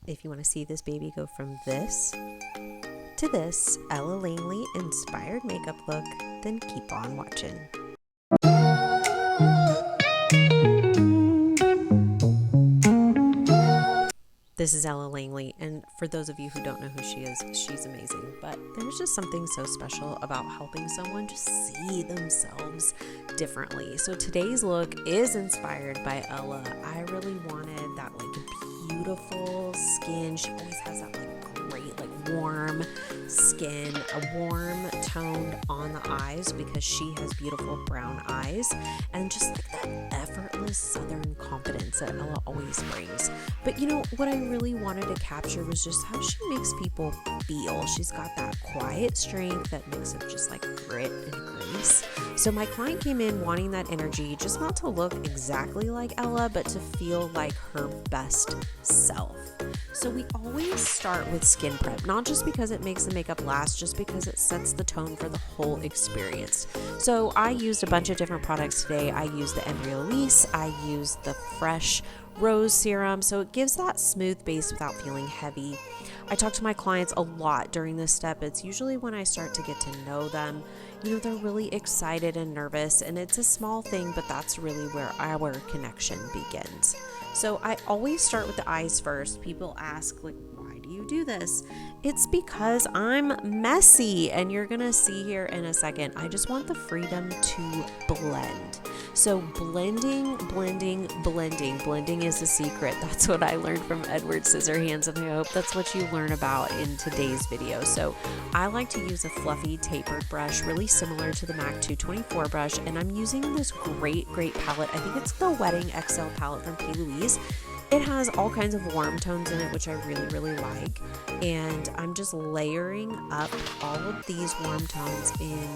If you want to see this baby go from this to this Ella Langley inspired makeup look, then keep on watching. This is Ella Langley, and for those of you who don't know who she is, she's amazing. But there's just something so special about helping someone just see themselves differently. So today's look is inspired by Ella. I really wanted that beautiful skin. She always has that great warm skin, a warm toned on the eyes because she has beautiful brown eyes, and just that effortless southern confidence that Ella always brings. But what I really wanted to capture was just how she makes people feel. She's got that quiet strength, that mix of just grit and grace. So my client came in wanting that energy, just not to look exactly like Ella, but to feel like her best self. So we always start with skin prep, not just because it makes the makeup last, just because it sets the tone for the whole experience. So I used a bunch of different products today. I used the Embryolisse, I used the Fresh Rose Serum, so it gives that smooth base without feeling heavy. I talk to my clients a lot during this step. It's usually when I start to get to know them. They're really excited and nervous, and it's a small thing, but that's really where our connection begins. So I always start with the eyes first. People ask, why do you do this? It's because I'm messy, and you're gonna see here in a second. I just want the freedom to blend. So blending is the secret. That's what I learned from Edward Scissorhands, and I hope that's what you learn about in today's video. So I like to use a fluffy tapered brush, really similar to the MAC 224 brush, and I'm using this great palette. I think it's the Wedding XL palette from P. Louise. It has all kinds of warm tones in it, which I really like, and I'm just layering up all of these warm tones in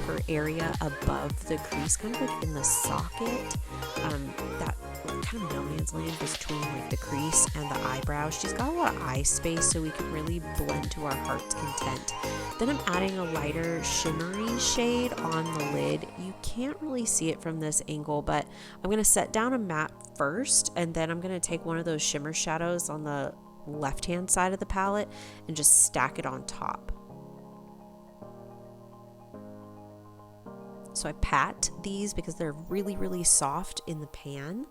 her area above the crease, kind of in the socket, that kind of no man's land between the crease and the eyebrow. She's got a lot of eye space, so we can really blend to our heart's content. Then I'm adding a lighter shimmery shade on the lid. You can't really see it from this angle, but I'm going to set down a matte first, and then I'm going to take one of those shimmer shadows on the left hand side of the palette and just stack it on top. So I pat these because they're really soft in the pan.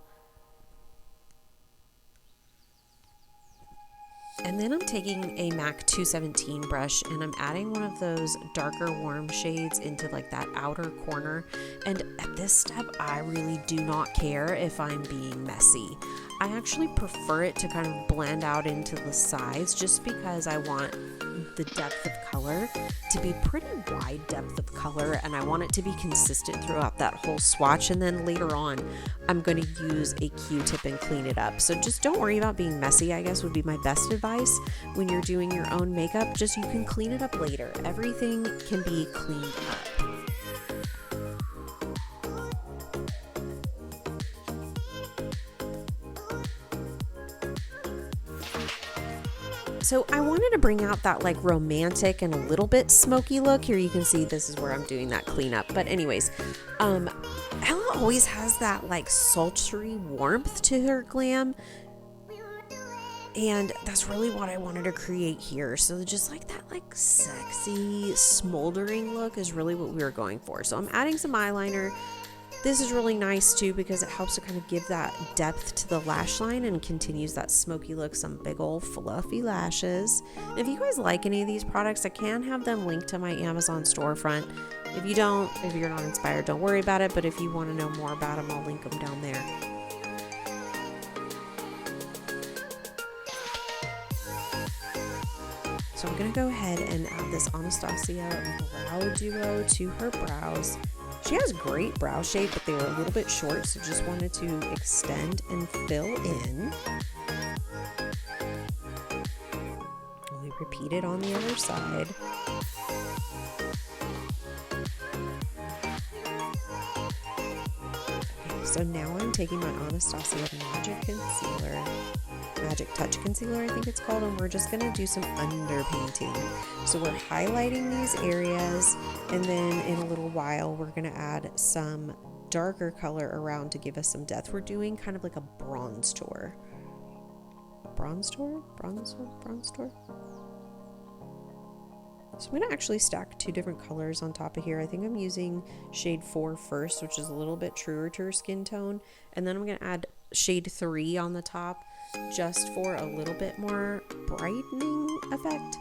And then I'm taking a MAC 217 brush, and I'm adding one of those darker warm shades into that outer corner. And at this step, I really do not care if I'm being messy. I actually prefer it to kind of blend out into the sides, just because I want the depth of color to be pretty wide depth of color, and I want it to be consistent throughout that whole swatch. And then later on, I'm going to use a Q-tip and clean it up. So just don't worry about being messy, I guess would be my best advice when you're doing your own makeup. Just you can clean it up later. Everything can be cleaned up. So I wanted to bring out that romantic and a little bit smoky look. Here you can see this is where I'm doing that cleanup. But anyways, Ella always has that sultry warmth to her glam. And that's really what I wanted to create here. So just that sexy smoldering look is really what we were going for. So I'm adding some eyeliner. This is really nice too because it helps to kind of give that depth to the lash line and continues that smoky look. Some big old fluffy lashes. And if you guys like any of these products, I can have them linked to my Amazon storefront. If you're not inspired, don't worry about it. But if you want to know more about them, I'll link them down there. So I'm going to go ahead and add this Anastasia Brow Duo to her brows. She has great brow shape, but they were a little bit short, so just wanted to extend and fill in. And we repeat it on the other side. Okay, so now I'm taking my Anastasia Magic Touch Concealer, I think it's called, and we're just going to do some underpainting. So we're highlighting these areas, and then in a little while we're going to add some darker color around to give us some depth. We're doing kind of like a bronze tour. Bronze Tour. So I'm going to actually stack 2 different colors on top of here. I think I'm using shade 4 first, which is a little bit truer to her skin tone. And then I'm going to add shade 3 on the top just for a little bit more brightening effect.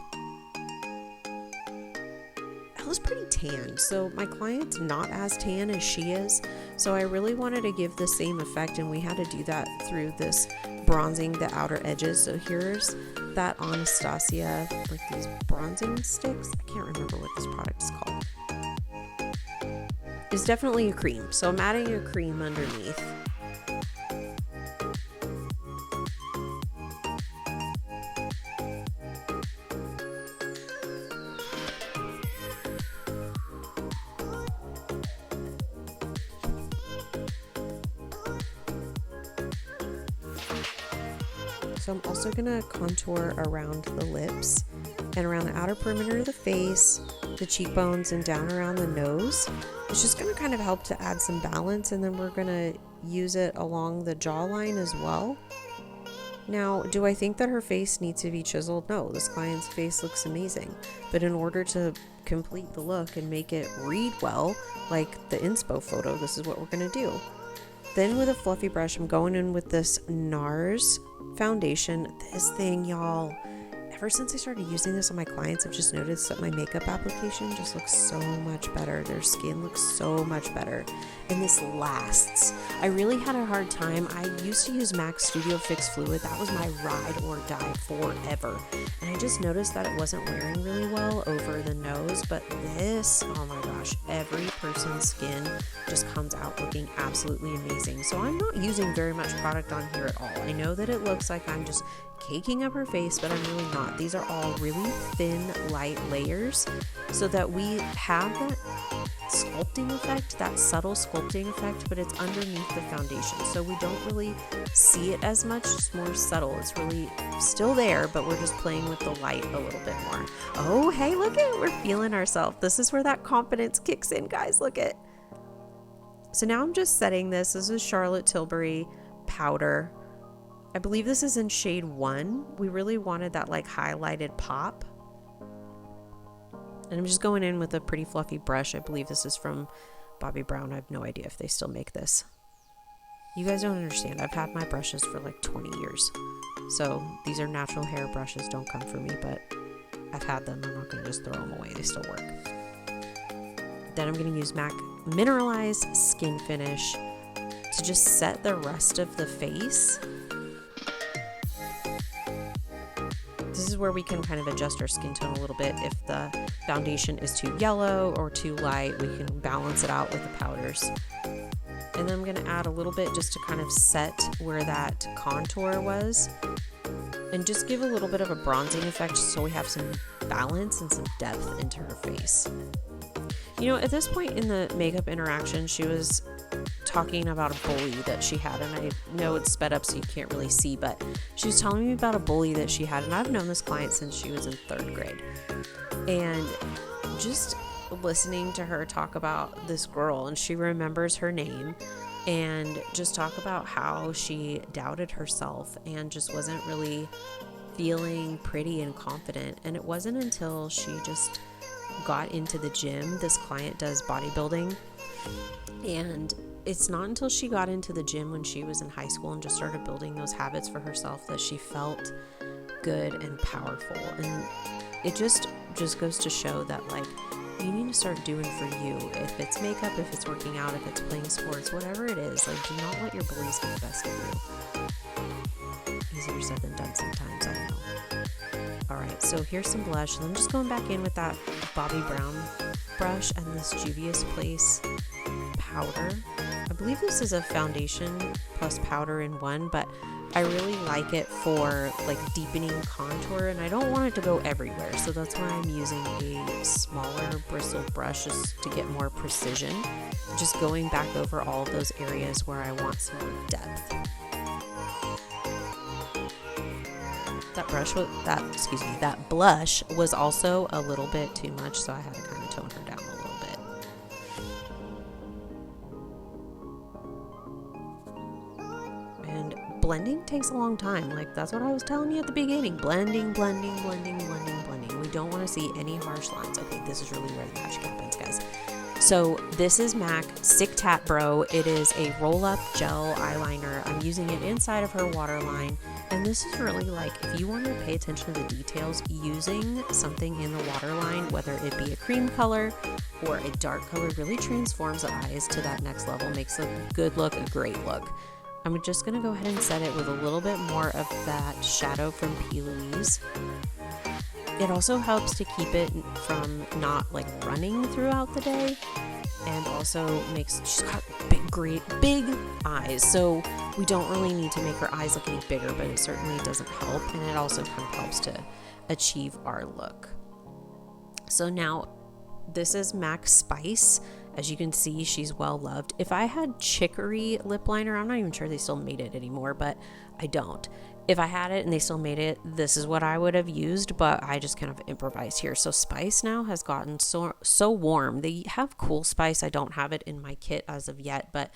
Ella's pretty tan, so my client's not as tan as she is. So I really wanted to give the same effect, and we had to do that through this bronzing the outer edges. So here's that Anastasia, like these bronzing sticks. I can't remember what this product is called. It's definitely a cream, so I'm adding a cream underneath. So I'm also going to contour around the lips and around the outer perimeter of the face, the cheekbones, and down around the nose. It's just going to kind of help to add some balance, and then we're going to use it along the jawline as well. Now, do I think that her face needs to be chiseled? No, this client's face looks amazing. But in order to complete the look and make it read well, like the inspo photo, this is what we're going to do. Then with a fluffy brush, I'm going in with this NARS foundation. This thing, y'all, ever since I started using this on my clients, I've just noticed that my makeup application just looks so much better. Their skin looks so much better. And this lasts. I really had a hard time. I used to use MAC Studio Fix Fluid. That was my ride or die forever. And I just noticed that it wasn't wearing really well over the nose. But this, oh my gosh, every person's skin just comes out looking absolutely amazing. So I'm not using very much product on here at all. I know that it looks like I'm just caking up her face, but I'm really not. These are all really thin, light layers so that we have that sculpting effect, that subtle sculpting effect, but it's underneath the foundation. So we don't really see it as much, it's more subtle. It's really still there, but we're just playing with the light a little bit more. Oh, hey, look at it. We're feeling ourselves. This is where that confidence kicks in, guys. Look at. So now I'm just setting this. This is Charlotte Tilbury powder. I believe this is in shade 1. We really wanted that like highlighted pop. And I'm just going in with a pretty fluffy brush. I believe this is from Bobbi Brown. I have no idea if they still make this. You guys don't understand. I've had my brushes for like 20 years. So these are natural hair brushes. Don't come for me, but I've had them. I'm not going to just throw them away. They still work. Then I'm going to use MAC Mineralized Skin Finish to just set the rest of the face. This is where we can kind of adjust our skin tone a little bit. If the foundation is too yellow or too light, we can balance it out with the powders. And then I'm going to add a little bit just to kind of set where that contour was and just give a little bit of a bronzing effect so we have some balance and some depth into her face. You know, at this point in the makeup interaction, she was talking about a bully that she had, and I know it's sped up so you can't really see, but she was telling me about a bully that she had, and I've known this client since she was in 3rd grade. And just listening to her talk about this girl, and she remembers her name, and just talk about how she doubted herself and just wasn't really feeling pretty and confident. And it wasn't until she just got into the gym. This client does bodybuilding, and it's not until she got into the gym when she was in high school and just started building those habits for herself that she felt good and powerful. And it just goes to show that, like, you need to start doing for you. If it's makeup, if it's working out, if it's playing sports, whatever it is, like, do not let your bullies get the best of you. Easier said than done sometimes, I know. Alright, so here's some blush, and I'm just going back in with that Bobbi Brown brush and this Juvia's Place powder. I believe this is a foundation plus powder in one, but I really like it for like deepening contour, and I don't want it to go everywhere, so that's why I'm using a smaller bristled brush just to get more precision, just going back over all of those areas where I want some more depth. That blush was also a little bit too much, so I had to kind of tone her down a little bit. And blending takes a long time. Like, that's what I was telling you at the beginning. Blending. We don't want to see any harsh lines. Okay, this is really where the magic happens, guys. So this is MAC Stick Tat Bro. It is a roll-up gel eyeliner. I'm using it inside of her waterline. And this is really like, if you want to pay attention to the details, using something in the waterline, whether it be a cream color or a dark color, really transforms the eyes to that next level, makes a good look a great look. I'm just going to go ahead and set it with a little bit more of that shadow from P. Louise. It also helps to keep it from not like running throughout the day, and also she's got big eyes, so we don't really need to make her eyes look any bigger, but it certainly doesn't help, and it also kind of helps to achieve our look. So now this is MAC Spice. As you can see, she's well loved. If I had chicory lip liner, I'm not even sure they still made it anymore, but I don't. If I had it and they still made it, this is what I would have used, but I just kind of improvised here. So Spice now has gotten so warm. They have Cool Spice. I don't have it in my kit as of yet, but